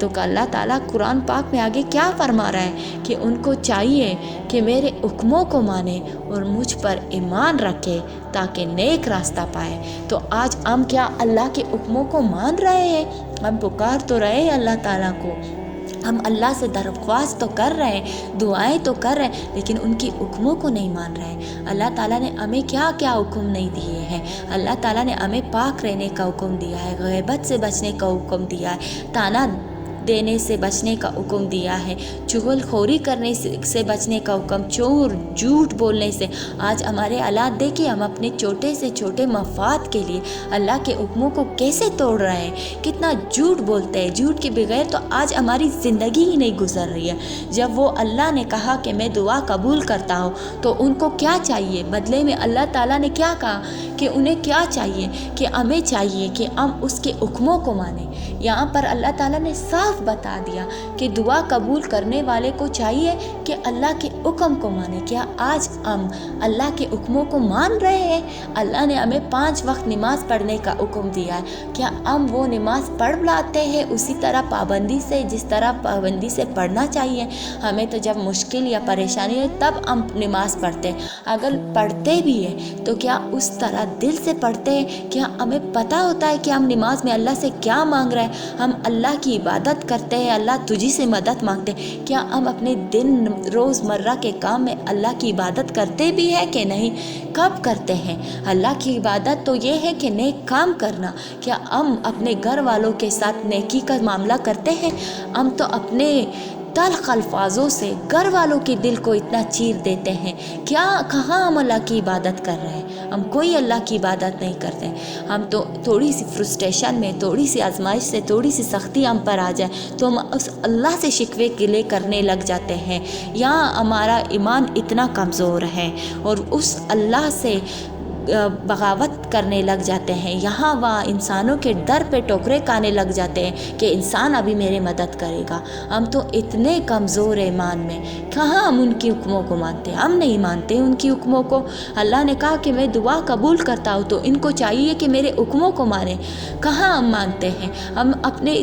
تو اللہ تعالیٰ قرآن پاک میں آگے کیا فرما رہا ہے کہ ان کو چاہیے کہ میرے حکموں کو مانے اور مجھ پر ایمان رکھے تاکہ نیک راستہ پائے۔ تو آج ہم کیا اللہ کے حکموں کو مان رہے ہیں؟ ہم پکار تو رہے ہیں اللہ تعالیٰ کو، ہم اللہ سے درخواست تو کر رہے ہیں، دعائیں تو کر رہے ہیں، لیکن ان کی حکموں کو نہیں مان رہے۔ اللہ تعالیٰ نے ہمیں کیا کیا حکم نہیں دیے ہیں؟ اللہ تعالیٰ نے ہمیں پاک رہنے کا حکم دیا ہے، غیبت سے بچنے کا حکم دیا ہے، تانا دینے سے بچنے کا حکم دیا ہے، چغل خوری کرنے سے بچنے کا حکم، چور جھوٹ بولنے سے۔ آج ہمارے حالات دیکھیں، ہم اپنے چھوٹے سے چھوٹے مفاد کے لیے اللہ کے حکموں کو کیسے توڑ رہے ہیں، کتنا جھوٹ بولتے ہیں۔ جھوٹ کے بغیر تو آج ہماری زندگی ہی نہیں گزر رہی ہے۔ جب وہ اللہ نے کہا کہ میں دعا قبول کرتا ہوں تو ان کو کیا چاہیے؟ بدلے میں اللہ تعالیٰ نے کیا کہا کہ انہیں کیا چاہیے؟ کہ ہمیں چاہیے کہ ہم اس کے حکموں کو مانیں۔ یہاں پر اللہ تعالیٰ نے صاف بتا دیا کہ دعا قبول کرنے والے کو چاہیے کہ اللہ کے حکم کو مانے۔ کیا آج ہم اللہ کے حکموں کو مان رہے ہیں؟ اللہ نے ہمیں 5 وقت نماز پڑھنے کا حکم دیا ہے، کیا ہم وہ نماز پڑھ لاتے ہیں اسی طرح پابندی سے جس طرح پابندی سے پڑھنا چاہیے؟ ہمیں تو جب مشکل یا پریشانی ہے تب ہم نماز پڑھتے ہیں، اگر پڑھتے بھی ہیں تو کیا اس طرح دل سے پڑھتے ہیں؟ کیا ہمیں پتہ ہوتا ہے کہ ہم نماز میں اللہ سے کیا مانگ رہے ہیں؟ ہم اللہ کی عبادت کرتے ہیں، اللہ تجھی سے مدد مانگتے ہیں، کیا ہم اپنے دن روز مرہ کے کام میں اللہ کی عبادت کرتے بھی ہیں کہ نہیں؟ کب کرتے ہیں؟ اللہ کی عبادت تو یہ ہے کہ نیک کام کرنا۔ کیا ہم اپنے گھر والوں کے ساتھ نیکی کا معاملہ کرتے ہیں؟ ہم تو اپنے تلخ الفاظوں سے گھر والوں کے دل کو اتنا چیر دیتے ہیں۔ کیا کہاں ہم اللہ کی عبادت کر رہے ہیں؟ ہم کوئی اللہ کی عبادت نہیں کرتے۔ ہم تو تھوڑی سی فرسٹریشن میں، تھوڑی سی آزمائش سے، تھوڑی سی سختی ہم پر آ جائے تو ہم اس اللہ سے شکوے گلے کرنے لگ جاتے ہیں۔ یہاں ہمارا ایمان اتنا کمزور ہے اور اس اللہ سے بغاوت کرنے لگ جاتے ہیں، یہاں وہاں انسانوں کے در پہ ٹوکرے کھانے لگ جاتے ہیں کہ انسان ابھی میرے مدد کرے گا۔ ہم تو اتنے کمزور ایمان میں، کہاں ہم ان کی حکموں کو مانتے ہیں؟ ہم نہیں مانتے ان کی حکموں کو۔ اللہ نے کہا کہ میں دعا قبول کرتا ہوں تو ان کو چاہیے کہ میرے حکموں کو مانیں، کہاں ہم مانتے ہیں؟ ہم اپنے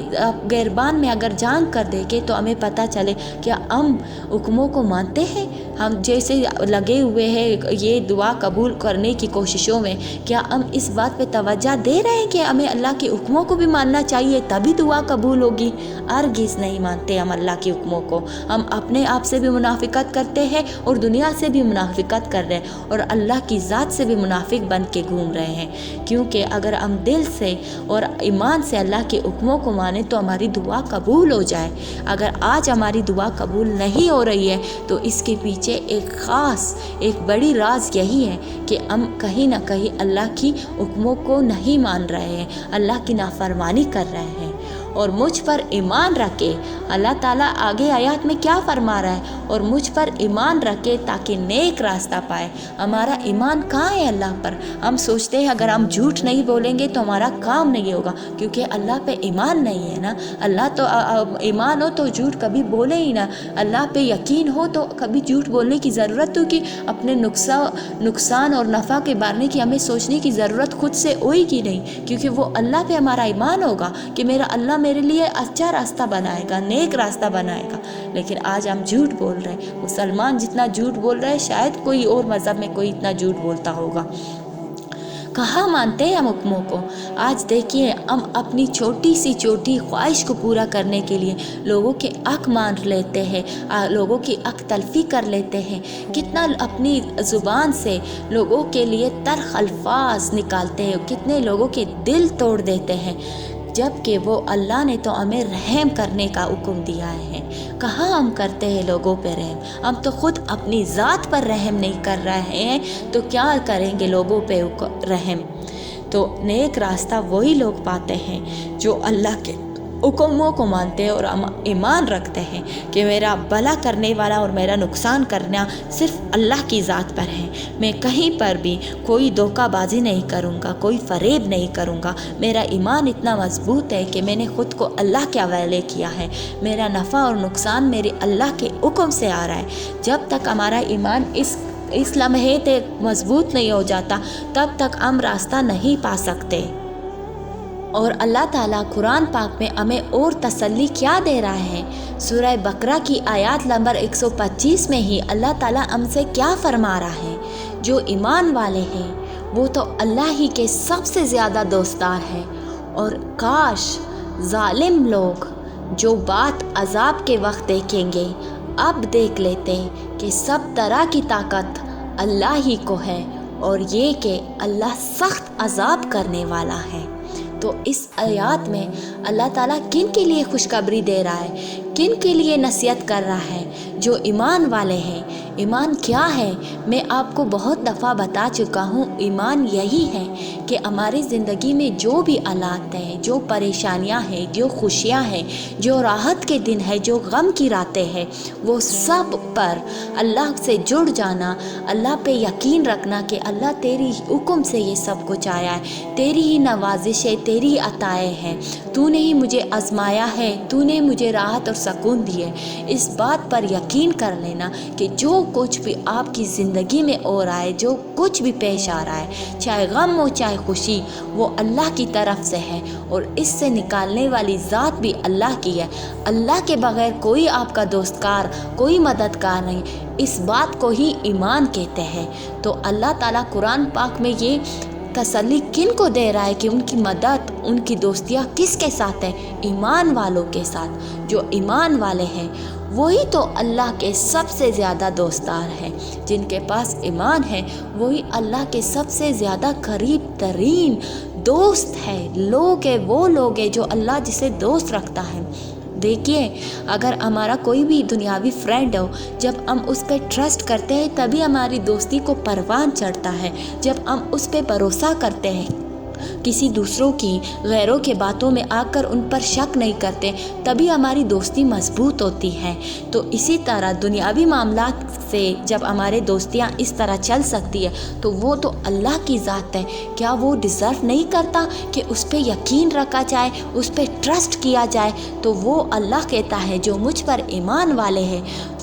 گربان میں اگر جان کر دیکھیں تو ہمیں پتہ چلے کیا ہم حکموں کو مانتے ہیں؟ ہم جیسے لگے ہوئے ہیں یہ دعا قبول کرنے کی کوششوں میں، کیا ہم اس بات پہ توجہ دے رہے ہیں کہ ہمیں اللہ کے حکموں کو بھی ماننا چاہیے تبھی دعا قبول ہوگی؟ ہرگز نہیں مانتے ہم اللہ کے حکموں کو۔ ہم اپنے آپ سے بھی منافقت کرتے ہیں اور دنیا سے بھی منافقت کر رہے ہیں اور اللہ کی ذات سے بھی منافق بن کے گھوم رہے ہیں، کیونکہ اگر ہم دل سے اور ایمان سے اللہ کے حکموں کو مانیں تو ہماری دعا قبول ہو جائے۔ اگر آج ہماری دعا قبول نہیں ہو رہی ہے تو اس کے پیچھے ایک بڑی راز یہی ہے کہ ہم کہیں نہ کہیں اللہ کی حکموں کو نہیں مان رہے ہیں، اللہ کی نافرمانی کر رہے ہیں۔ اور مجھ پر ایمان رکھے، اللہ تعالیٰ آگے آیات میں کیا فرما رہا ہے؟ اور مجھ پر ایمان رکھے تاکہ نیک راستہ پائے۔ ہمارا ایمان کہاں ہے اللہ پر؟ ہم سوچتے ہیں اگر ہم جھوٹ نہیں بولیں گے تو ہمارا کام نہیں ہوگا، کیونکہ اللہ پہ ایمان نہیں ہے نا۔ اللہ تو ایمان ہو تو جھوٹ کبھی بولے ہی نہ، اللہ پہ یقین ہو تو کبھی جھوٹ بولنے کی ضرورت ہو کہ اپنے نقصان اور نفع کے بارے کی ہمیں سوچنے کی ضرورت خود سے ہوئے گی نہیں، کیونکہ وہ اللہ پہ ہمارا ایمان ہوگا کہ میرا اللہ میرے لیے اچھا راستہ بنائے گا، نیک راستہ بنائے گا۔ لیکن آج ہم جھوٹ بول رہے ہیں، مسلمان جتنا جھوٹ بول رہے ہیں شاید کوئی اور مذہب میں کوئی اتنا جھوٹ بولتا ہوگا۔ کہاں مانتے ہیں ہم حکموں کو؟ آج دیکھیے ہم اپنی چھوٹی سی چھوٹی خواہش کو پورا کرنے کے لیے لوگوں کے حق مان لیتے ہیں، لوگوں کی حق تلفی کر لیتے ہیں، کتنا اپنی زبان سے لوگوں کے لیے تلخ الفاظ نکالتے ہیں، کتنے لوگوں کے دل توڑ دیتے ہیں، جبکہ وہ اللہ نے تو ہمیں رحم کرنے کا حکم دیا ہے۔ کہاں ہم کرتے ہیں لوگوں پہ رحم؟ ہم تو خود اپنی ذات پر رحم نہیں کر رہے ہیں تو کیا کریں گے لوگوں پہ رحم؟ تو نیک راستہ وہی لوگ پاتے ہیں جو اللہ کے حکموں کو مانتے ہیں اور ایمان رکھتے ہیں کہ میرا بھلا کرنے والا اور میرا نقصان کرنا صرف اللہ کی ذات پر ہے۔ میں کہیں پر بھی کوئی دھوکہ بازی نہیں کروں گا، کوئی فریب نہیں کروں گا۔ میرا ایمان اتنا مضبوط ہے کہ میں نے خود کو اللہ کے حوالے کیا ہے، میرا نفع اور نقصان میرے اللہ کے حکم سے آ رہا ہے۔ جب تک ہمارا ایمان اس لمحے تک مضبوط نہیں ہو جاتا تب تک ہم راستہ نہیں پا سکتے۔ اور اللہ تعالیٰ قرآن پاک میں ہمیں اور تسلی کیا دے رہا ہے؟ سورہ بقرہ کی آیات نمبر 125 میں ہی اللہ تعالیٰ ہم سے کیا فرما رہا ہے؟ جو ایمان والے ہیں وہ تو اللہ ہی کے سب سے زیادہ دوستدار ہیں، اور کاش ظالم لوگ جو بات عذاب کے وقت دیکھیں گے اب دیکھ لیتے کہ سب طرح کی طاقت اللہ ہی کو ہے، اور یہ کہ اللہ سخت عذاب کرنے والا ہے۔ تو اس آیات میں اللہ تعالیٰ کن کے لیے خوشخبری دے رہا ہے، کن کے لیے نصیحت کر رہا ہے؟ جو ایمان والے ہیں۔ ایمان کیا ہے؟ میں آپ کو بہت دفعہ بتا چکا ہوں، ایمان یہی ہے کہ ہماری زندگی میں جو بھی حالات ہیں، جو پریشانیاں ہیں، جو خوشیاں ہیں، جو راحت کے دن ہے، جو غم کی راتیں ہیں، وہ سب پر اللہ سے جڑ جانا، اللہ پہ یقین رکھنا کہ اللہ تیری حکم سے یہ سب کچھ آیا ہے، تیری ہی نوازش ہے، تیری ہی عطائیں ہیں، تو نے ہی مجھے آزمایا ہے، تو نے مجھے راحت اور سکون دی ہے۔ اس بات پر یقین کر لینا کہ جو کچھ بھی آپ کی زندگی میں ہو رہا ہے، جو کچھ بھی پیش آ رہا ہے، چاہے غم ہو چاہے خوشی، وہ اللہ کی طرف سے ہے، اور اس سے نکالنے والی ذات بھی اللہ کی ہے۔ اللہ کے بغیر کوئی آپ کا دوستکار، کوئی مددگار نہیں، اس بات کو ہی ایمان کہتے ہیں۔ تو اللہ تعالیٰ قرآن پاک میں یہ تسلی کن کو دے رہا ہے کہ ان کی مدد، ان کی دوستیاں کس کے ساتھ ہے؟ ایمان والوں کے ساتھ۔ جو ایمان والے ہیں وہی تو اللہ کے سب سے زیادہ دوستدار ہیں۔ جن کے پاس ایمان ہے وہی اللہ کے سب سے زیادہ قریب ترین دوست ہے، وہ لوگ ہیں جو اللہ جسے دوست رکھتا ہے۔ دیکھیے، اگر ہمارا کوئی بھی دنیاوی فرینڈ ہو، جب ہم اس پہ ٹرسٹ کرتے ہیں تبھی ہماری دوستی کو پروان چڑھتا ہے۔ جب ہم اس پہ بھروسہ کرتے ہیں، کسی دوسروں کی، غیروں کے باتوں میں آ کر ان پر شک نہیں کرتے، تبھی ہماری دوستی مضبوط ہوتی ہے۔ تو اسی طرح دنیاوی معاملات سے جب ہمارے دوستیاں اس طرح چل سکتی ہے تو وہ تو اللہ کی ذات ہے۔ کیا وہ ڈیزرو نہیں کرتا کہ اس پہ یقین رکھا جائے، اس پہ ٹرسٹ کیا جائے؟ تو وہ اللہ کہتا ہے جو مجھ پر ایمان والے ہیں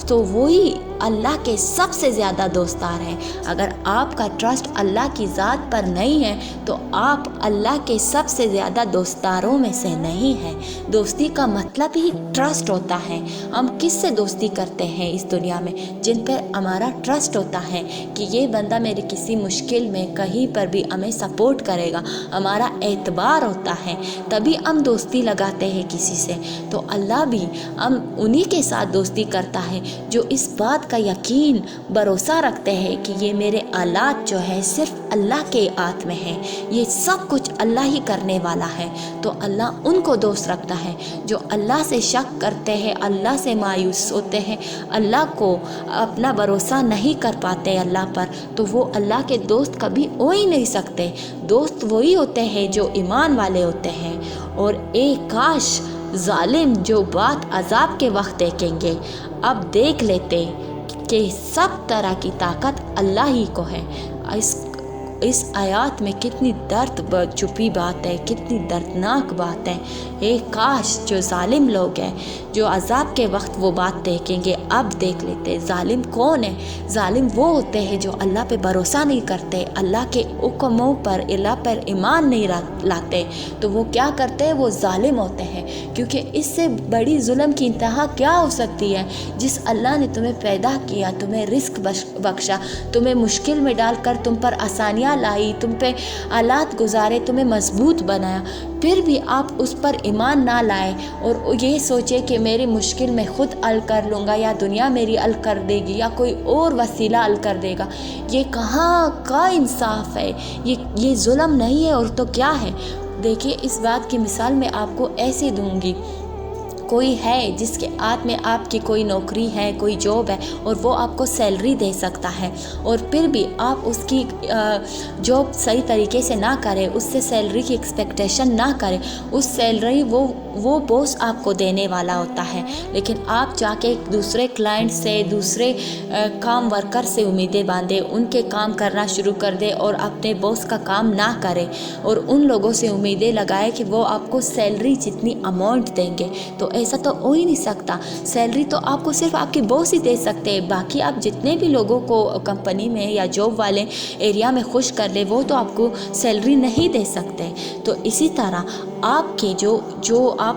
تو وہی اللہ کے سب سے زیادہ دوستدار ہیں۔ اگر آپ کا ٹرسٹ اللہ کی ذات پر نہیں ہے تو آپ اللہ کے سب سے زیادہ دوستداروں میں سے نہیں ہیں۔ دوستی کا مطلب ہی ٹرسٹ ہوتا ہے۔ ہم کس سے دوستی کرتے ہیں اس دنیا میں؟ جن پر ہمارا ٹرسٹ ہوتا ہے کہ یہ بندہ میری کسی مشکل میں کہیں پر بھی ہمیں سپورٹ کرے گا، ہمارا اعتبار ہوتا ہے، تبھی ہم دوستی لگاتے ہیں کسی سے۔ تو اللہ بھی ہم انہی کے ساتھ دوستی کرتا ہے جو اس بات کا یقین، بھروسہ رکھتے ہیں کہ یہ میرے حالات جو ہے صرف اللہ کے ہاتھ میں ہے، یہ سب کچھ اللہ ہی کرنے والا ہے۔ تو اللہ ان کو دوست رکھتا ہے جو اللہ سے شک کرتے ہیں، اللہ سے مایوس ہوتے ہیں، اللہ کو اپنا بھروسہ نہیں کر پاتے اللہ پر، تو وہ اللہ کے دوست کبھی ہو ہی نہیں سکتے۔ دوست وہی ہوتے ہیں جو ایمان والے ہوتے ہیں۔ اور کاش ظالم جو بات عذاب کے وقت دیکھیں گے اب دیکھ لیتے کہ سب طرح کی طاقت اللہ ہی کو ہے۔ اس آیات میں کتنی درد چھپی بات ہے، کتنی دردناک بات ہے۔ کاش جو ظالم لوگ ہیں جو عذاب کے وقت وہ بات دیکھیں گے اب دیکھ لیتے۔ ظالم کون ہے؟ ظالم وہ ہوتے ہیں جو اللہ پہ بھروسہ نہیں کرتے، اللہ کے حکموں پر، اللہ پر ایمان نہیں لاتے، تو وہ کیا کرتے ہیں؟ وہ ظالم ہوتے ہیں۔ کیونکہ اس سے بڑی ظلم کی انتہا کیا ہو سکتی ہے؟ جس اللہ نے تمہیں پیدا کیا، تمہیں رزق بخشا، تمہیں مشکل میں ڈال کر تم پر آسانیاں لائی، تم پہ حالات گزارے، تمہیں مضبوط بنایا، پھر بھی آپ اس پر ایمان نہ لائے اور یہ سوچے کہ میری مشکل میں خود حل کر لوں گا، یا دنیا میری حل کر دے گی، یا کوئی اور وسیلہ حل کر دے گا۔ یہ کہاں کا انصاف ہے؟ یہ ظلم نہیں ہے اور تو کیا ہے؟ دیکھیے، اس بات کی مثال میں آپ کو ایسے دوں گی۔ کوئی ہے جس کے ہاتھ میں آپ کی کوئی نوکری ہے، کوئی جاب ہے، اور وہ آپ کو سیلری دے سکتا ہے، اور پھر بھی آپ اس کی جاب صحیح طریقے سے نہ کریں، اس سے سیلری کی ایکسپیکٹیشن نہ کریں۔ اس سیلری وہ باس آپ کو دینے والا ہوتا ہے، لیکن آپ جا کے دوسرے کلائنٹ سے، دوسرے کام ورکر سے امیدیں باندھیں، ان کے کام کرنا شروع کر دیں اور اپنے باس کا کام نہ کریں، اور ان لوگوں سے امیدیں لگائیں کہ وہ آپ کو سیلری جتنی اماؤنٹ دیں گے۔ تو ایسا تو ہو ہی نہیں سکتا۔ سیلری تو آپ کو صرف آپ کے باس ہی دے سکتے ہیں، باقی آپ جتنے بھی لوگوں کو کمپنی میں یا جاب والے ایریا میں خوش کر لیں وہ تو آپ کو سیلری نہیں دے سکتے۔ تو اسی طرح آپ کے جو آپ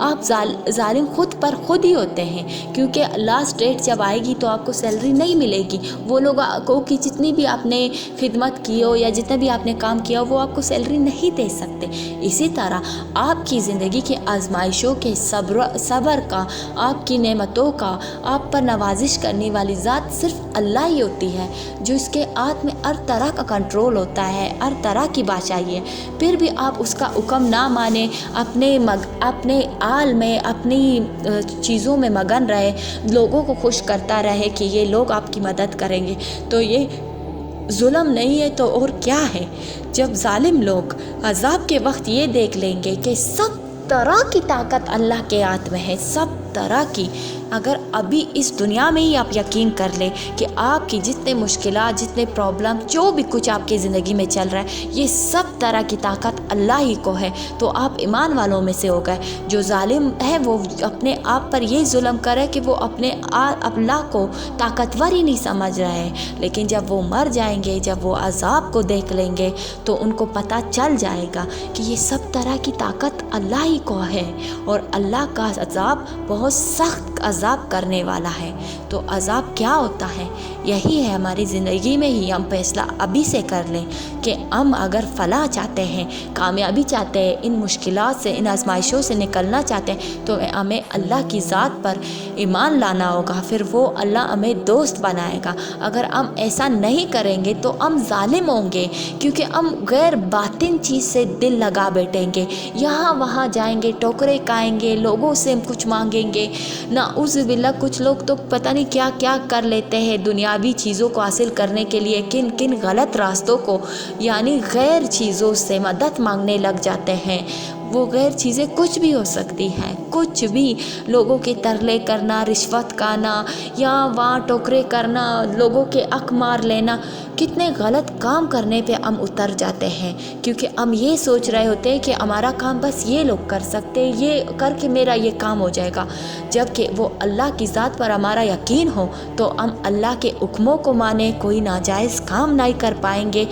آپ ظالم خود پر خود ہی ہوتے ہیں، کیونکہ لاسٹ ڈیٹ جب آئے گی تو آپ کو سیلری نہیں ملے گی۔ وہ لوگ کو کہ جتنی بھی آپ نے خدمت کی ہو یا جتنا بھی آپ نے کام کیا ہو وہ آپ کو سیلری نہیں دے سکتے۔ اسی طرح آپ کی زندگی کی آزمائشوں کے صبر کا، آپ کی نعمتوں کا، آپ پر نوازش کرنے والی ذات صرف اللہ ہی ہوتی ہے، جو اس کے ہاتھ میں ہر طرح کا کنٹرول ہوتا ہے، ہر طرح کی بادشاہی ہے۔ پھر بھی آپ اس کا حکم نہ مانیں، اپنے آل میں، اپنی چیزوں میں مگن رہے، لوگوں کو خوش کرتا رہے کہ یہ لوگ آپ کی مدد کریں گے، تو یہ ظلم نہیں ہے تو اور کیا ہے؟ جب ظالم لوگ عذاب کے وقت یہ دیکھ لیں گے کہ سب طرح کی طاقت اللہ کے ہاتھ میں ہے، سب طرح کی، اگر ابھی اس دنیا میں ہی آپ یقین کر لیں کہ آپ کی جتنے مشکلات، جتنے پرابلم، جو بھی کچھ آپ کی زندگی میں چل رہا ہے، یہ سب طرح کی طاقت اللہ ہی کو ہے، تو آپ ایمان والوں میں سے ہو گئے۔ جو ظالم ہے وہ اپنے آپ پر یہ ظلم کرے کہ وہ اپنے اللہ کو طاقتور ہی نہیں سمجھ رہے ہیں، لیکن جب وہ مر جائیں گے، جب وہ عذاب کو دیکھ لیں گے تو ان کو پتہ چل جائے گا کہ یہ سب طرح کی طاقت اللہ ہی کو ہے، اور اللہ کا عذاب بہت سخت عذاب کرنے والا ہے۔ تو عذاب کیا ہوتا ہے؟ یہی ہے ہماری زندگی میں ہی ہم فیصلہ ابھی سے کر لیں کہ ہم اگر فلاح چاہتے ہیں، کامیابی چاہتے ہیں، ان مشکلات سے، ان آزمائشوں سے نکلنا چاہتے ہیں، تو ہمیں اللہ کی ذات پر ایمان لانا ہوگا، پھر وہ اللہ ہمیں دوست بنائے گا۔ اگر ہم ایسا نہیں کریں گے تو ہم ظالم ہوں گے، کیونکہ ہم غیر باطن چیز سے دل لگا بیٹھیں گے، یہاں وہاں جائیں گے، ٹوکرے کھائیں گے، لوگوں سے کچھ مانگیں گے، نعوذ باللہ کچھ لوگ تو پتہ نہیں کیا کیا کر لیتے ہیں دنیاوی چیزوں کو حاصل کرنے کے لیے، کن کن غلط راستوں کو، یعنی غیر چیزوں سے مدد مانگنے لگ جاتے ہیں۔ وہ غیر چیزیں کچھ بھی ہو سکتی ہیں، کچھ بھی، لوگوں کے ترلے کرنا، رشوت کھانا، یا وہاں ٹوکرے کرنا، لوگوں کے حق مار لینا، کتنے غلط کام کرنے پہ ہم اتر جاتے ہیں، کیونکہ ہم یہ سوچ رہے ہوتے ہیں کہ ہمارا کام بس یہ لوگ کر سکتے ہیں، یہ کر کے میرا یہ کام ہو جائے گا۔ جبکہ وہ اللہ کی ذات پر ہمارا یقین ہو تو ہم اللہ کے حکموں کو مانیں، کوئی ناجائز کام نہیں کر پائیں گے،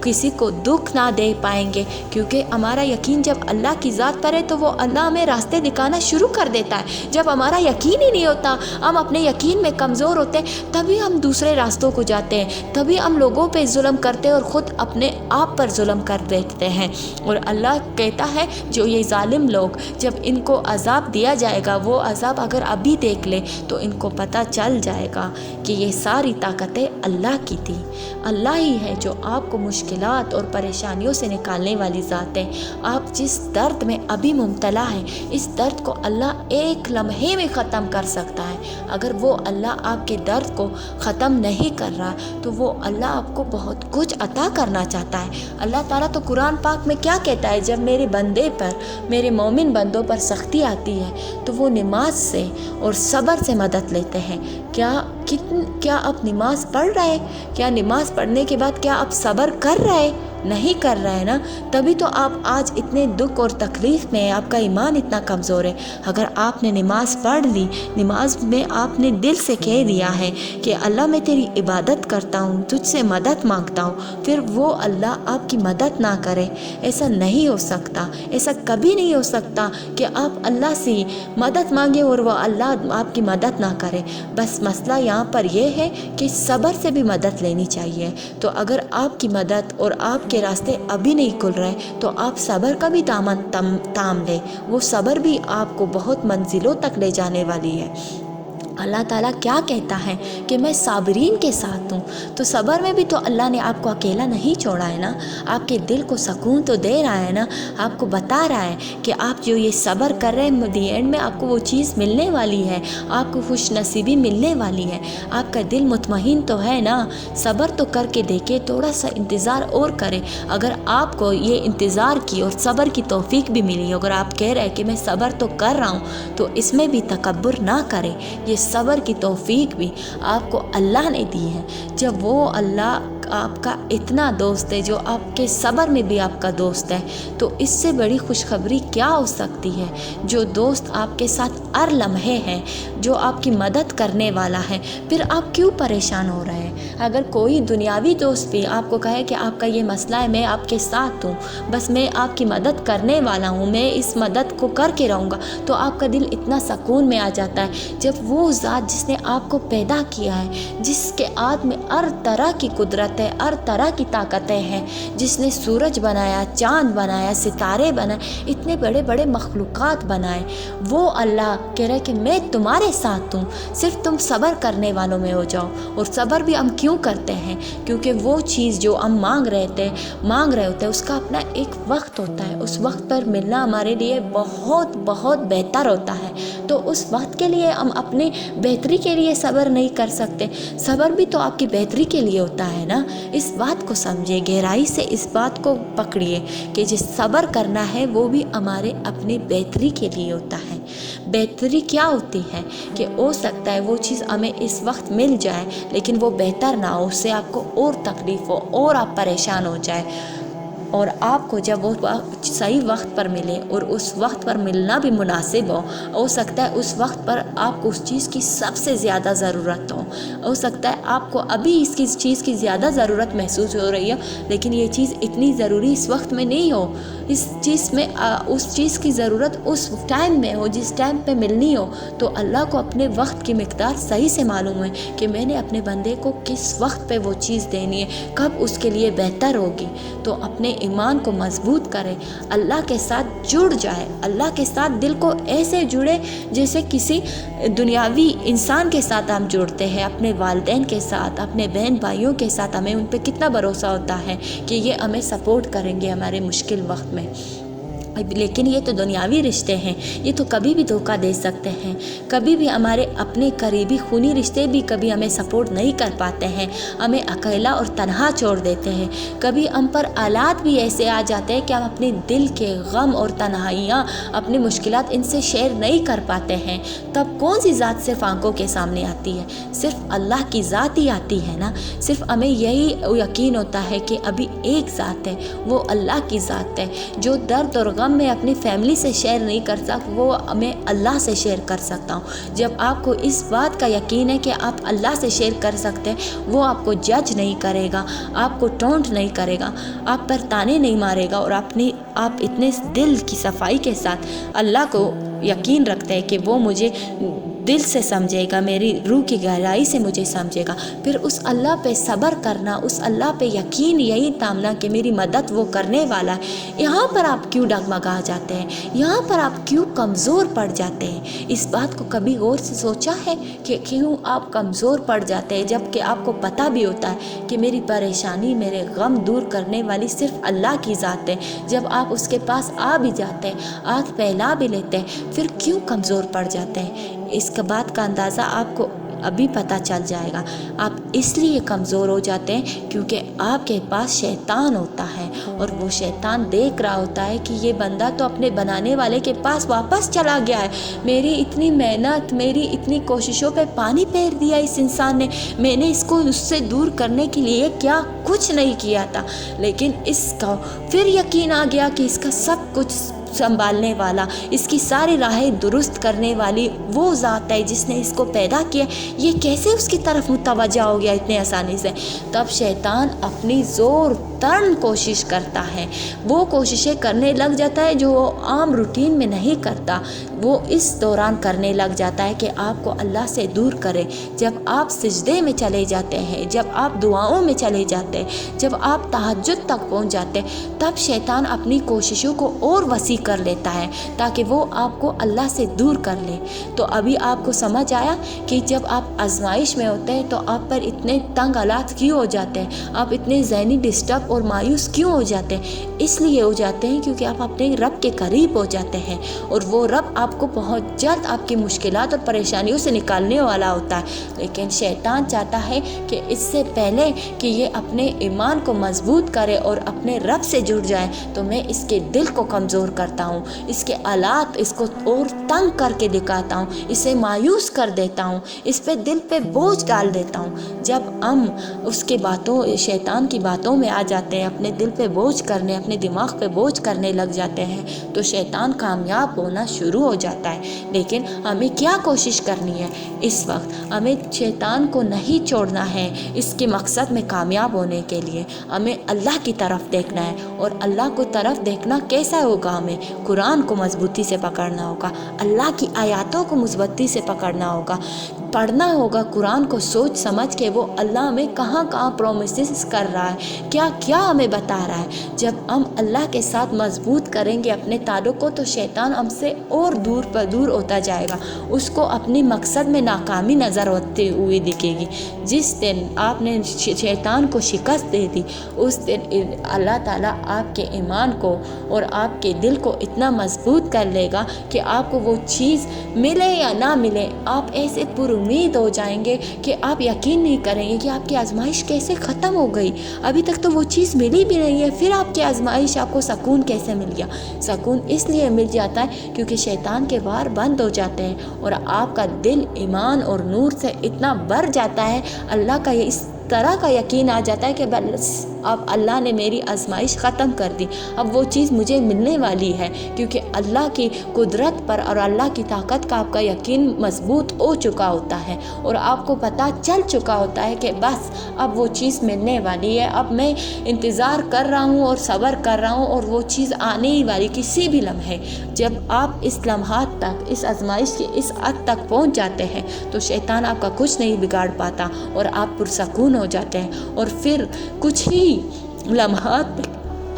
کسی کو دکھ نہ دے پائیں گے، کیونکہ ہمارا یقین جب اللہ کی ذات پر ہے تو وہ اللہ ہمیں راستے دکھانا شروع کر دیتا ہے۔ جب ہمارا یقین ہی نہیں ہوتا، ہم اپنے یقین میں کمزور ہوتے ہیں، تبھی ہم دوسرے راستوں کو جاتے ہیں، تبھی ہم لوگوں پہ ظلم کرتے ہیں اور خود اپنے آپ پر ظلم کر بیٹھتے ہیں۔ اور اللہ کہتا ہے جو یہ ظالم لوگ، جب ان کو عذاب دیا جائے گا، وہ عذاب اگر ابھی دیکھ لے تو ان کو پتہ چل جائے گا کہ یہ ساری طاقتیں اللہ کی تھی، اللہ ہی ہے جو آپ کو مشکلات اور پریشانیوں سے نکالنے والی ذات ہے۔ آپ جس درد میں ابھی مبتلا ہیں، اس درد کو اللہ ایک لمحے میں ختم کر سکتا ہے۔ اگر وہ اللہ آپ کے درد کو ختم نہیں کر رہا تو وہ اللہ آپ کو بہت کچھ عطا کرنا چاہتا ہے۔ اللہ تعالیٰ تو قرآن پاک میں کیا کہتا ہے؟ جب میرے بندے پر، میرے مومن بندوں پر سختی آتی ہے تو وہ نماز سے اور صبر سے مدد لیتے ہیں۔ کیا آپ نماز پڑھ رہے؟ کیا نماز پڑھنے کے بعد کیا آپ صبر کر رہے؟ نہیں کر رہے نا، تبھی تو آپ آج اتنے دکھ اور تکلیف میں ہیں، آپ کا ایمان اتنا کمزور ہے۔ اگر آپ نے نماز پڑھ لی، نماز میں آپ نے دل سے کہہ دیا ہے کہ اللہ میں تیری عبادت کرتا ہوں، تجھ سے مدد مانگتا ہوں، پھر وہ اللہ آپ کی مدد نہ کرے، ایسا نہیں ہو سکتا، ایسا کبھی نہیں ہو سکتا کہ آپ اللہ سے مدد مانگیں اور وہ اللہ آپ کی مدد نہ کرے۔ بس مسئلہ یہاں پر یہ ہے کہ صبر سے بھی مدد لینی چاہیے۔ تو اگر آپ کی مدد اور آپ کے راستے ابھی نہیں کھل رہے تو آپ صبر کا بھی دامن تام لیں، وہ صبر بھی آپ کو بہت منزلوں تک لے جانے والی ہے۔ اللہ تعالیٰ کیا کہتا ہے کہ میں صابرین کے ساتھ ہوں، تو صبر میں بھی تو اللہ نے آپ کو اکیلا نہیں چھوڑا ہے نا، آپ کے دل کو سکون تو دے رہا ہے نا، آپ کو بتا رہا ہے کہ آپ جو یہ صبر کر رہے ہیں، دی اینڈ میں آپ کو وہ چیز ملنے والی ہے، آپ کو خوش نصیبی ملنے والی ہے۔ آپ کا دل مطمئن تو ہے نا، صبر تو کر کے دیکھے، تھوڑا سا انتظار اور کرے۔ اگر آپ کو یہ انتظار کی اور صبر کی توفیق بھی ملی، اگر آپ کہہ رہے ہیں کہ میں صبر تو کر رہا ہوں، تو اس میں بھی تکبر نہ کرے، یہ صبر کی توفیق بھی آپ کو اللہ نے دی ہے۔ جب وہ اللہ آپ کا اتنا دوست ہے جو آپ کے صبر میں بھی آپ کا دوست ہے، تو اس سے بڑی خوشخبری کیا ہو سکتی ہے؟ جو دوست آپ کے ساتھ ہر لمحے ہے، جو آپ کی مدد کرنے والا ہے، پھر آپ کیوں پریشان ہو رہے ہیں؟ اگر کوئی دنیاوی دوست بھی آپ کو کہے کہ آپ کا یہ مسئلہ ہے، میں آپ کے ساتھ ہوں، بس میں آپ کی مدد کرنے والا ہوں، میں اس مدد کو کر کے رہوں گا، تو آپ کا دل اتنا سکون میں آ جاتا ہے جب وہ ذات جس نے آپ کو پیدا کیا ہے، جس کے ہاتھ میں ہر طرح کی قدرت ہے، ہر طرح کی طاقتیں ہیں، جس نے سورج بنایا، چاند بنایا، ستارے بنائے، اتنے بڑے بڑے مخلوقات بنائے، وہ اللہ کہہ رہے کہ میں تمہارے ساتھ ہوں، صرف تم صبر کرنے والوں میں ہو جاؤ۔ اور صبر بھی ہم کیوں کرتے ہیں؟ کیونکہ وہ چیز جو ہم مانگ رہے ہوتے ہیں اس کا اپنا ایک وقت ہوتا ہے، اس وقت پر ملنا ہمارے لیے بہت بہت بہتر ہوتا ہے، تو اس وقت کے لیے ہم اپنے بہتری کے لیے صبر نہیں کر سکتے؟ صبر بھی تو آپ کی بہتری کے لیے ہوتا ہے نا۔ اس بات کو سمجھے، گہرائی سے اس بات کو پکڑیے کہ جس صبر کرنا ہے وہ بھی ہمارے اپنی بہتری کے لیے ہوتا ہے۔ بہتری کیا ہوتی ہے کہ ہو سکتا ہے وہ چیز ہمیں اس وقت مل جائے لیکن وہ بہتر نہ ہو، اس سے آپ کو اور تکلیف ہو اور آپ پریشان ہو جائے، اور آپ کو جب وہ صحیح وقت پر ملے اور اس وقت پر ملنا بھی مناسب ہو سکتا ہے اس وقت پر آپ کو اس چیز کی سب سے زیادہ ضرورت ہو سکتا ہے آپ کو ابھی اس کی چیز کی زیادہ ضرورت محسوس ہو رہی ہے، لیکن یہ چیز اتنی ضروری اس وقت میں نہیں ہو، اس چیز کی ضرورت اس ٹائم میں ہو جس ٹائم پہ ملنی ہو۔ تو اللہ کو اپنے وقت کی مقدار صحیح سے معلوم ہے کہ میں نے اپنے بندے کو کس وقت پہ وہ چیز دینی ہے، کب اس کے لیے بہتر ہوگی۔ تو اپنے ایمان کو مضبوط کرے، اللہ کے ساتھ جڑ جائے، اللہ کے ساتھ دل کو ایسے جڑے جیسے کسی دنیاوی انسان کے ساتھ ہم جڑتے ہیں، اپنے والدین کے ساتھ، اپنے بہن بھائیوں کے ساتھ ہمیں ان پہ کتنا بھروسہ ہوتا ہے کہ یہ ہمیں سپورٹ کریں گے ہمارے مشکل وقت میں۔ لیکن یہ تو دنیاوی رشتے ہیں، یہ تو کبھی بھی دھوکہ دے سکتے ہیں، کبھی بھی ہمارے اپنے قریبی خونی رشتے بھی کبھی ہمیں سپورٹ نہیں کر پاتے ہیں، ہمیں اکیلا اور تنہا چھوڑ دیتے ہیں، کبھی ہم پر حالات بھی ایسے آ جاتے ہیں کہ ہم اپنے دل کے غم اور تنہائیاں، اپنی مشکلات ان سے شیئر نہیں کر پاتے ہیں۔ تب کون سی ذات صرف آنکھوں کے سامنے آتی ہے؟ صرف اللہ کی ذات ہی آتی ہے نا۔ صرف ہمیں یہی یقین ہوتا ہے کہ ابھی ایک ذات ہے، وہ اللہ کی ذات ہے، جو درد اور غم میں اپنی فیملی سے شیئر نہیں کر سکتا، وہ میں اللہ سے شیئر کر سکتا ہوں۔ جب آپ کو اس بات کا یقین ہے کہ آپ اللہ سے شیئر کر سکتے ہیں، وہ آپ کو جج نہیں کرے گا، آپ کو ٹونٹ نہیں کرے گا، آپ پر تانے نہیں مارے گا، اور آپ اتنے دل کی صفائی کے ساتھ اللہ کو یقین رکھتے ہیں کہ وہ مجھے دل سے سمجھے گا، میری روح کی گہرائی سے مجھے سمجھے گا، پھر اس اللہ پہ صبر کرنا، اس اللہ پہ یقین یہی تامنا کہ میری مدد وہ کرنے والا ہے۔ یہاں پر آپ کیوں ڈگمگا جاتے ہیں؟ یہاں پر آپ کیوں کمزور پڑ جاتے ہیں؟ اس بات کو کبھی غور سے سوچا ہے کہ کیوں آپ کمزور پڑ جاتے ہیں، جب کہ آپ کو پتہ بھی ہوتا ہے کہ میری پریشانی، میرے غم دور کرنے والی صرف اللہ کی ذات ہے؟ جب آپ اس کے پاس آ بھی جاتے ہیں، ہاتھ پھیلا بھی لیتے ہیں، پھر کیوں کمزور پڑ جاتے ہیں؟ اس بات کا اندازہ آپ کو ابھی پتہ چل جائے گا۔ آپ اس لیے کمزور ہو جاتے ہیں کیونکہ آپ کے پاس شیطان ہوتا ہے، اور وہ شیطان دیکھ رہا ہوتا ہے کہ یہ بندہ تو اپنے بنانے والے کے پاس واپس چلا گیا ہے، میری اتنی محنت، میری اتنی کوششوں پہ پانی پھیر دیا اس انسان نے، میں نے اس کو اس سے دور کرنے کے لیے کیا کچھ نہیں کیا تھا، لیکن اس کا پھر یقین آ گیا کہ اس کا سب کچھ سنبھالنے والا، اس کی ساری راہیں درست کرنے والی وہ ذات ہے جس نے اس کو پیدا کیا، یہ کیسے اس کی طرف متوجہ ہو گیا اتنے آسانی سے؟ تب شیطان اپنی زور تن کوشش کرتا ہے، وہ کوششیں کرنے لگ جاتا ہے جو وہ عام روٹین میں نہیں کرتا، وہ اس دوران کرنے لگ جاتا ہے کہ آپ کو اللہ سے دور کرے۔ جب آپ سجدے میں چلے جاتے ہیں، جب آپ دعاؤں میں چلے جاتے ہیں، جب آپ تہجد تک پہنچ جاتے ہیں، تب شیطان اپنی کوششوں کو اور وسیع کر لیتا ہے تاکہ وہ آپ کو اللہ سے دور کر لے۔ تو ابھی آپ کو سمجھ آیا کہ جب آپ آزمائش میں ہوتے ہیں تو آپ پر اتنے تنگ حالات کیوں ہو جاتے ہیں، آپ اتنے ذہنی ڈسٹرب اور مایوس کیوں ہو جاتے ہیں؟ اس لیے ہو جاتے ہیں کیونکہ آپ اپنے رب کے قریب ہو جاتے ہیں، اور وہ رب آپ کو بہت جلد آپ کی مشکلات اور پریشانیوں سے نکالنے والا ہوتا ہے، لیکن شیطان چاہتا ہے کہ اس سے پہلے کہ یہ اپنے ایمان کو مضبوط کرے اور اپنے رب سے جڑ جائے تو میں اس کے دل کو کمزور کر کرتا ہوں، اس کے حالات اس کو اور تنگ کر کے دکھاتا ہوں، اسے مایوس کر دیتا ہوں، اس پہ دل پہ بوجھ ڈال دیتا ہوں۔ جب ہم اس کے باتوں شیطان کی باتوں میں آ جاتے ہیں، اپنے دل پہ بوجھ کرنے، اپنے دماغ پہ بوجھ کرنے لگ جاتے ہیں، تو شیطان کامیاب ہونا شروع ہو جاتا ہے۔ لیکن ہمیں کیا کوشش کرنی ہے اس وقت؟ ہمیں شیطان کو نہیں چھوڑنا ہے۔ اس کے مقصد میں کامیاب ہونے کے لیے ہمیں اللہ کی طرف دیکھنا ہے، اور اللہ کو طرف دیکھنا کیسا ہوگا؟ ہمیں قرآن کو مضبوطی سے پکڑنا ہوگا، اللہ کی آیاتوں کو مضبوطی سے پکڑنا ہوگا، پڑھنا ہوگا قرآن کو سوچ سمجھ کے، وہ اللہ ہمیں کہاں کہاں پرومسز کر رہا ہے، کیا کیا ہمیں بتا رہا ہے۔ جب ہم اللہ کے ساتھ مضبوط کریں گے اپنے تعلق کو، تو شیطان ہم سے اور دور پر دور ہوتا جائے گا، اس کو اپنی مقصد میں ناکامی نظر ہوتی ہوئی دکھے گی۔ جس دن آپ نے شیطان کو شکست دے دی، اس دن اللہ تعالیٰ آپ کے ایمان کو اور آپ کے دل کو اتنا مضبوط کر لے گا کہ آپ کو وہ چیز ملے یا نہ ملے، آپ ایسے پر امید ہو جائیں گے کہ آپ یقین نہیں کریں گے کہ آپ کی آزمائش کیسے ختم ہو گئی۔ ابھی تک تو وہ چیز ملی بھی نہیں ہے، پھر آپ کی آزمائش، آپ کو سکون کیسے مل گیا؟ سکون اس لیے مل جاتا ہے کیونکہ شیطان کے وار بند ہو جاتے ہیں، اور آپ کا دل ایمان اور نور سے اتنا بھر جاتا ہے، اللہ کا یہ اس طرح کا یقین آ جاتا ہے کہ بس اب اللہ نے میری آزمائش ختم کر دی، اب وہ چیز مجھے ملنے والی ہے، کیونکہ اللہ کی قدرت پر اور اللہ کی طاقت کا آپ کا یقین مضبوط ہو چکا ہوتا ہے، اور آپ کو پتہ چل چکا ہوتا ہے کہ بس اب وہ چیز ملنے والی ہے، اب میں انتظار کر رہا ہوں اور صبر کر رہا ہوں، اور وہ چیز آنے ہی والی کسی بھی لمحے۔ جب آپ اس لمحات تک، اس آزمائش کی اس حد تک پہنچ جاتے ہیں، تو شیطان آپ کا کچھ نہیں بگاڑ پاتا، اور آپ پرسکون ہو جاتے ہیں، اور پھر کچھ ہی لمحات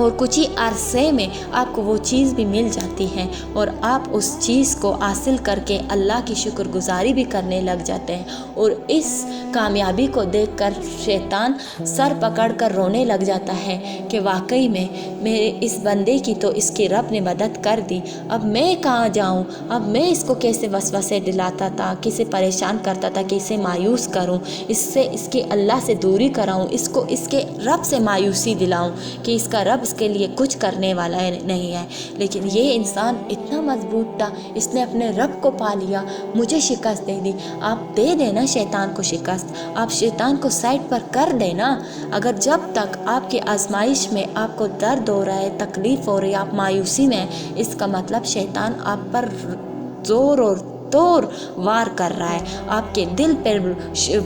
اور کچھ ہی عرصے میں آپ کو وہ چیز بھی مل جاتی ہے، اور آپ اس چیز کو حاصل کر کے اللہ کی شکر گزاری بھی کرنے لگ جاتے ہیں، اور اس کامیابی کو دیکھ کر شیطان سر پکڑ کر رونے لگ جاتا ہے کہ واقعی میں میرے اس بندے کی تو اس کی رب نے مدد کر دی، اب میں کہاں جاؤں؟ اب میں اس کو کیسے وسوسے دلاتا تھا، کسے پریشان کرتا تھا کہ اسے مایوس کروں، اس کی اللہ سے دوری کراؤں، اس کو اس کے رب سے مایوسی دلاؤں کہ اس کا رب اس کے لیے کچھ کرنے والا نہیں ہے۔ لیکن یہ انسان اتنا مضبوط تھا، اس نے اپنے رب کو پا لیا، مجھے شکست دے دی۔ آپ دے دینا شیطان کو شکست، آپ شیطان کو سائڈ پر کر دینا۔ اگر جب تک آپ کی آزمائش میں آپ کو درد ہو رہا ہے، تکلیف ہو رہی ہے، آپ مایوسی میں، اس کا مطلب شیطان آپ پر زور اور توڑ وار کر رہا ہے، آپ کے دل پر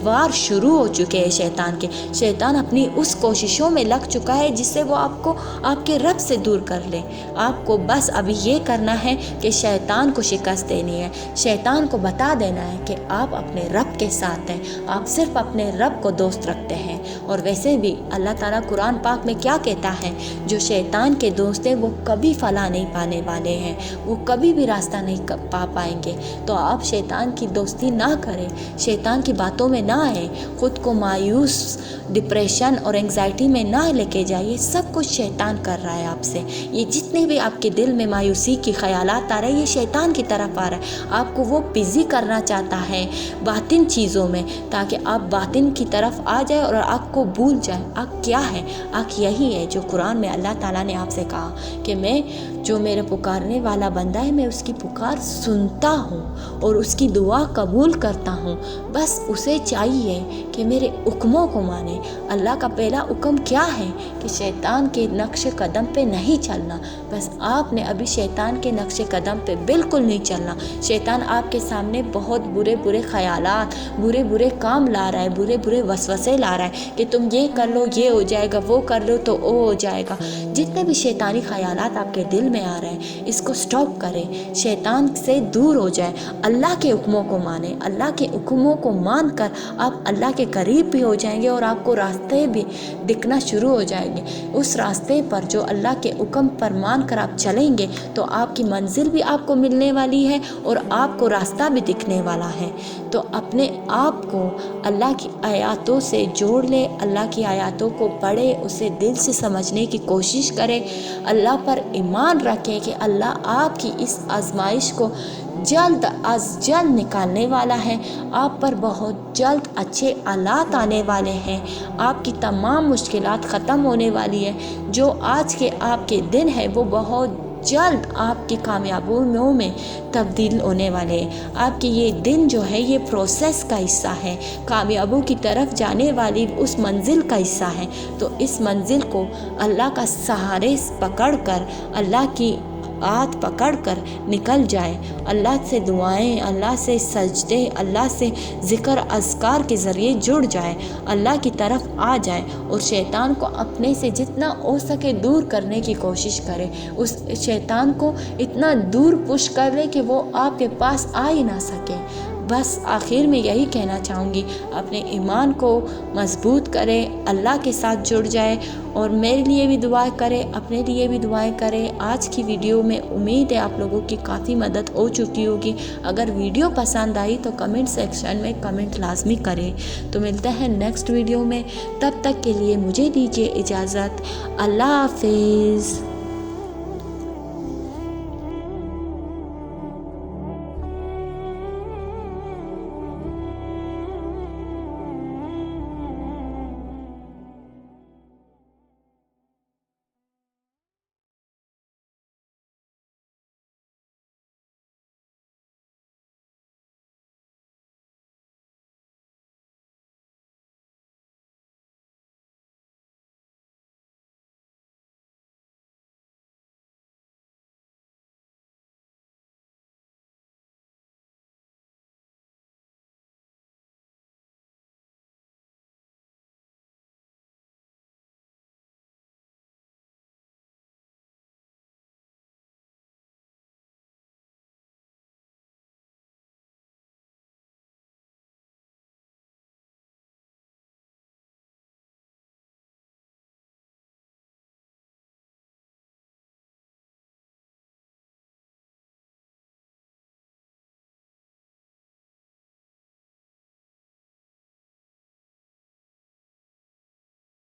وار شروع ہو چکے ہیں شیطان کے۔ شیطان اپنی اس کوششوں میں لگ چکا ہے جس سے وہ آپ کو آپ کے رب سے دور کر لے۔ آپ کو بس ابھی یہ کرنا ہے کہ شیطان کو شکست دینی ہے، شیطان کو بتا دینا ہے کہ آپ اپنے رب کے ساتھ ہیں، آپ صرف اپنے رب کو دوست رکھتے ہیں۔ اور ویسے بھی اللہ تعالیٰ قرآن پاک میں کیا کہتا ہے؟ جو شیطان کے دوست ہیں وہ کبھی فلاح نہیں پانے والے ہیں، وہ کبھی بھی راستہ نہیں پا پائیں گے۔ تو آپ شیطان کی دوستی نہ کریں، شیطان کی باتوں میں نہ آئیں، خود کو مایوس، ڈپریشن اور انگزائٹی میں نہ لے کے جائیے۔ سب کچھ شیطان کر رہا ہے آپ سے، یہ جتنے بھی آپ کے دل میں مایوسی کی خیالات آ رہے ہیں، یہ شیطان کی طرف آ رہا ہے، آپ کو وہ بزی کرنا چاہتا ہے باطن چیزوں میں، تاکہ آپ باطن کی طرف آ جائے اور آپ کو بھول جائے آپ کیا ہے۔ آپ یہی ہے جو قرآن میں اللہ تعالیٰ نے آپ سے کہا کہ میں جو میرے پکارنے والا بندہ ہے، میں اس کی پکار سنتا ہوں اور اس کی دعا قبول کرتا ہوں، بس اسے چاہیے کہ میرے حکموں کو مانے۔ اللہ کا پہلا حکم کیا ہے؟ کہ شیطان کے نقش قدم پہ نہیں چلنا۔ بس آپ نے ابھی شیطان کے نقش قدم پہ بالکل نہیں چلنا۔ شیطان آپ کے سامنے بہت برے برے خیالات، برے برے کام لا رہا ہے، برے برے وسوسے لا رہا ہے کہ تم یہ کر لو یہ ہو جائے گا، وہ کر لو تو وہ ہو جائے گا۔ جتنے بھی شیطانی خیالات آپ کے دل میں آ رہے ہیں، اس کو سٹاپ کریں، شیطان سے دور ہو جائے، اللہ کے حکموں کو مانیں۔ اللہ کے حکموں کو مان کر آپ اللہ کے قریب بھی ہو جائیں گے، اور آپ کو راستے بھی دکھنا شروع ہو جائیں گے۔ اس راستے پر جو اللہ کے حکم پر مان کر آپ چلیں گے تو آپ کی منزل بھی آپ کو ملنے والی ہے، اور آپ کو راستہ بھی دکھنے والا ہے۔ تو اپنے آپ کو اللہ کی آیاتوں سے جوڑ لے، اللہ کی آیاتوں کو پڑھے، اسے دل سے سمجھنے کی کوشش کرے، اللہ پر ایمان رکھے کہ اللہ آپ کی اس آزمائش کو جلد از جلد نکالنے والا ہے، آپ پر بہت جلد اچھے حالات آنے والے ہیں، آپ کی تمام مشکلات ختم ہونے والی ہے۔ جو آج کے آپ کے دن ہے وہ بہت جلد آپ کی کامیابیوں میں تبدیل ہونے والے ہیں۔ آپ کے یہ دن جو ہے یہ پروسیس کا حصہ ہے، کامیابیوں کی طرف جانے والی اس منزل کا حصہ ہے۔ تو اس منزل کو اللہ کا سہارے پکڑ کر، اللہ کی ہاتھ پکڑ کر نکل جائے، اللہ سے دعائیں، اللہ سے سجدے، اللہ سے ذکر اذکار کے ذریعے جڑ جائے، اللہ کی طرف آ جائے اور شیطان کو اپنے سے جتنا ہو سکے دور کرنے کی کوشش کرے، اس شیطان کو اتنا دور پش کر لے کہ وہ آپ کے پاس آ ہی نہ سکے۔ بس آخر میں یہی کہنا چاہوں گی، اپنے ایمان کو مضبوط کرے، اللہ کے ساتھ جڑ جائے اور میرے لیے بھی دعائیں کرے، اپنے لیے بھی دعائیں کرے۔ آج کی ویڈیو میں امید ہے آپ لوگوں کی کافی مدد ہو چکی ہوگی۔ اگر ویڈیو پسند آئی تو کمنٹ سیکشن میں کمنٹ لازمی کرے۔ تو ملتے ہیں نیکسٹ ویڈیو میں، تب تک کے لیے مجھے دیجیے اجازت۔ اللہ حافظ۔